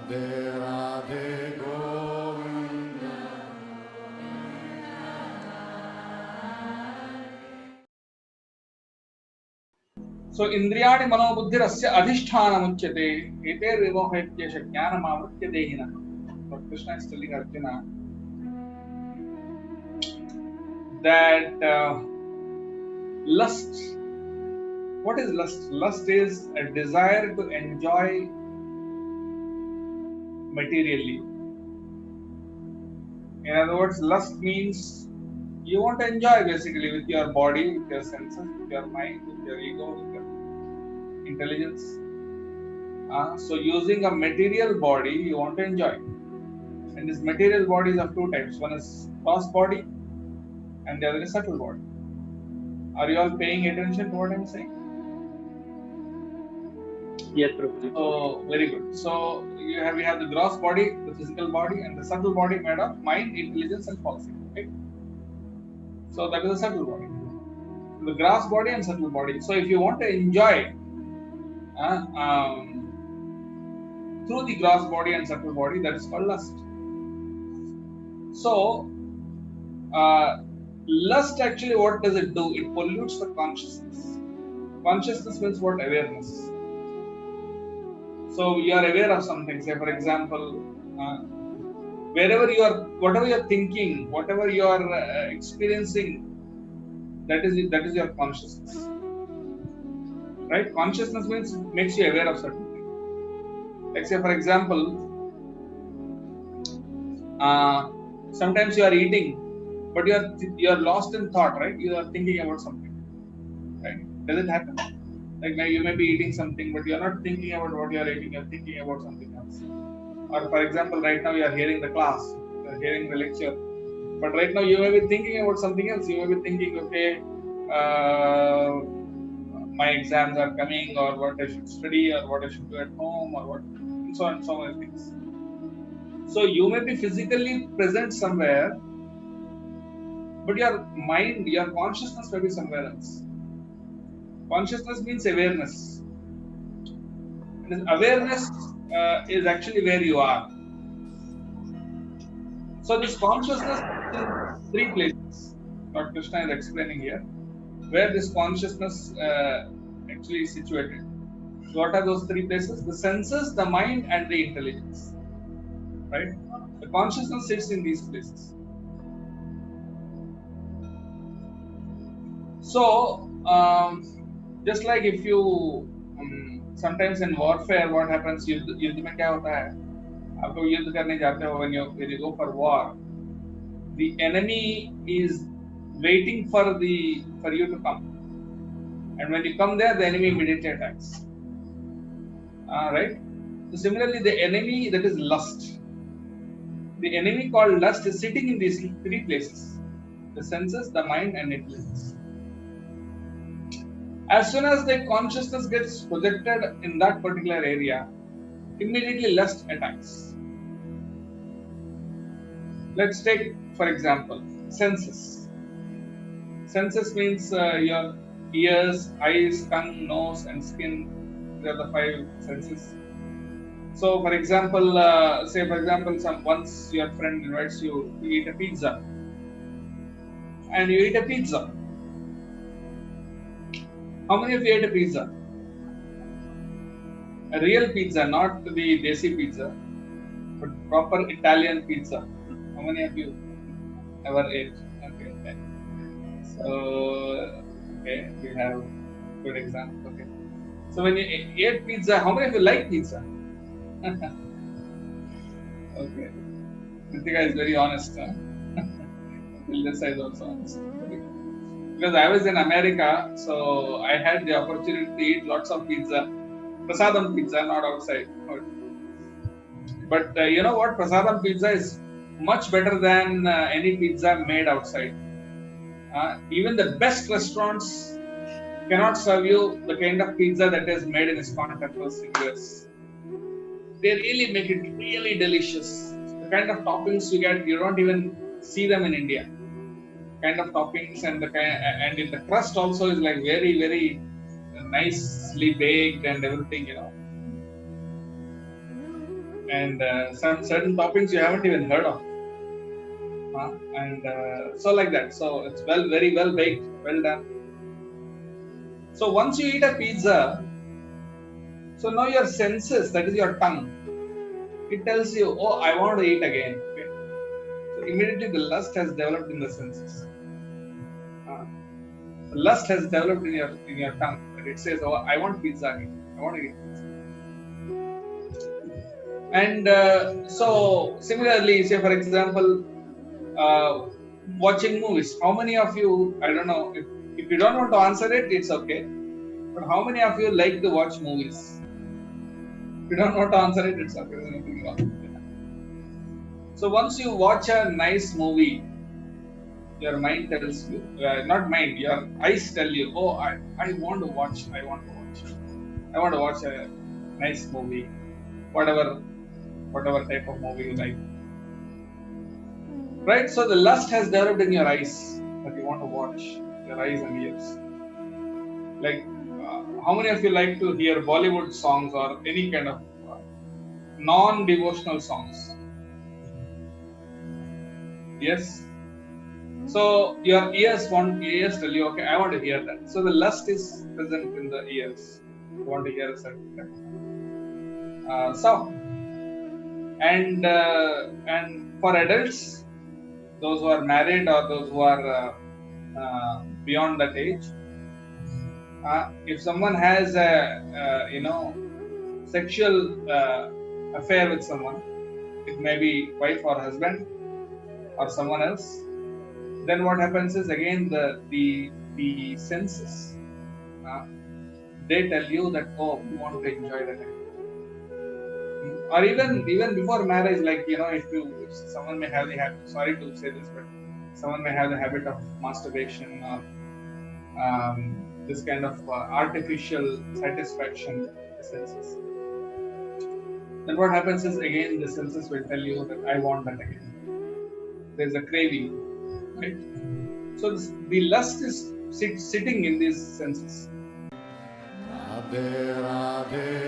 Radhe Govinda. So Indriyani Manobuddhirasya Adhishthanamuchyate ete vimohetyesha jnanamavritya dehina. What Krishna is telling Arjuna that lust. What is lust? Lust is a desire to enjoy materially. In other words, lust means you want to enjoy basically with your body, with your senses, with your mind, with your ego, with your intelligence. So using a material body, you want to enjoy. And this material body is of two types. One is gross body and the other is subtle body. Are you all paying attention to what I'm saying? Yes, Prabhuji. Oh, very good. So we have the gross body, the physical body, and the subtle body made of mind, intelligence, and policy. Okay? So that is the subtle body. The gross body and subtle body. So if you want to enjoy through the gross body and subtle body, that is called lust. So lust actually, what does it do? It pollutes the consciousness. Consciousness means what? Awareness. So you are aware of something. Say for example, wherever you are, whatever you are thinking, whatever you are experiencing, that is your consciousness. Right? Consciousness means makes you aware of certain things. Like say for example, sometimes you are eating, but you are lost in thought, right? You are thinking about something, right? Does it happen? Like now you may be eating something, but you are not thinking about what you are eating. You are thinking about something else. Or for example, right now you are hearing the class, you are hearing the lecture, but right now you may be thinking about something else. You may be thinking, okay, my exams are coming, or what I should study, or what I should do at home, or what, and so on, so many things. So you may be physically present somewhere, but your mind, your consciousness may be somewhere else. Consciousness means awareness. And awareness is actually where you are. So this consciousness is in three places. What Krishna is explaining here, where this consciousness actually is situated. So what are those three places? The senses, the mind, and the intelligence. Right? The consciousness sits in these places. So just like if you sometimes in warfare, what happens? युद्ध में क्या होता है? आपको युद्ध करने जाते हो, when you go for war, the enemy is waiting for you to come, and when you come there, the enemy immediately attacks. Right? So similarly, the enemy, that is lust. The enemy called lust is sitting in these three places: the senses, the mind, and intelligence. As soon as the consciousness gets projected in that particular area, immediately lust attacks. Let's take, for example, senses. Senses means your ears, eyes, tongue, nose, and skin. These are the five senses. So, for example, once your friend invites you to eat a pizza, and you eat a pizza. How many of you ate a pizza? A real pizza, not the desi pizza, but proper Italian pizza. How many of you ever ate? Okay. So, okay, we have good example. Okay. So when you ate pizza, how many of you like pizza? Okay. Kritika is very honest. Huh? Till this side also honest. Because I was in America, so I had the opportunity to eat lots of pizza. Prasadam pizza, not outside. But you know what? Prasadam pizza is much better than any pizza made outside. Even the best restaurants cannot serve you the kind of pizza that is made in ISKCON temples in US. They really make it really delicious. The kind of toppings you get, you don't even see them in India. Kind of toppings and in the crust also is like very, very nicely baked and everything, you know. and some certain topics you haven't even heard of. And so like that. So it's very well baked, well done. So once you eat a pizza, so now your senses, that is your tongue, it tells you, oh, I want to eat again. Okay? So immediately the lust has developed in the senses. The lust has developed in your tongue. And it says, oh, I want pizza again. I want to eat pizza. And so similarly, say for example, watching movies. How many of you, I don't know, if you don't want to answer it, it's okay. But how many of you like to watch movies? If you don't want to answer it, it's okay. There's nothing wrong. So once you watch a nice movie, your mind tells you, not mind, your eyes tell you, oh, I want to watch a nice movie, whatever type of movie you like. Right? So the lust has developed in your eyes that you want to watch, your eyes and ears. Like, how many of you like to hear Bollywood songs or any kind of non-devotional songs? Yes. So your ears tell you, okay, I want to hear that. So the lust is present in the ears. You want to hear a certain song. And for adults, those who are married or those who are beyond that age, if someone has a sexual affair with someone, it may be wife or husband or someone else, then what happens is again the senses, they tell you that, oh, you want to enjoy that. Or even before marriage, like, if someone may have the habit, sorry to say this, but someone may have the habit of masturbation or this kind of artificial satisfaction with the senses. Then what happens is again the senses will tell you that I want that again. There's a craving, right? So the lust is sitting in these senses. Radhe Radhe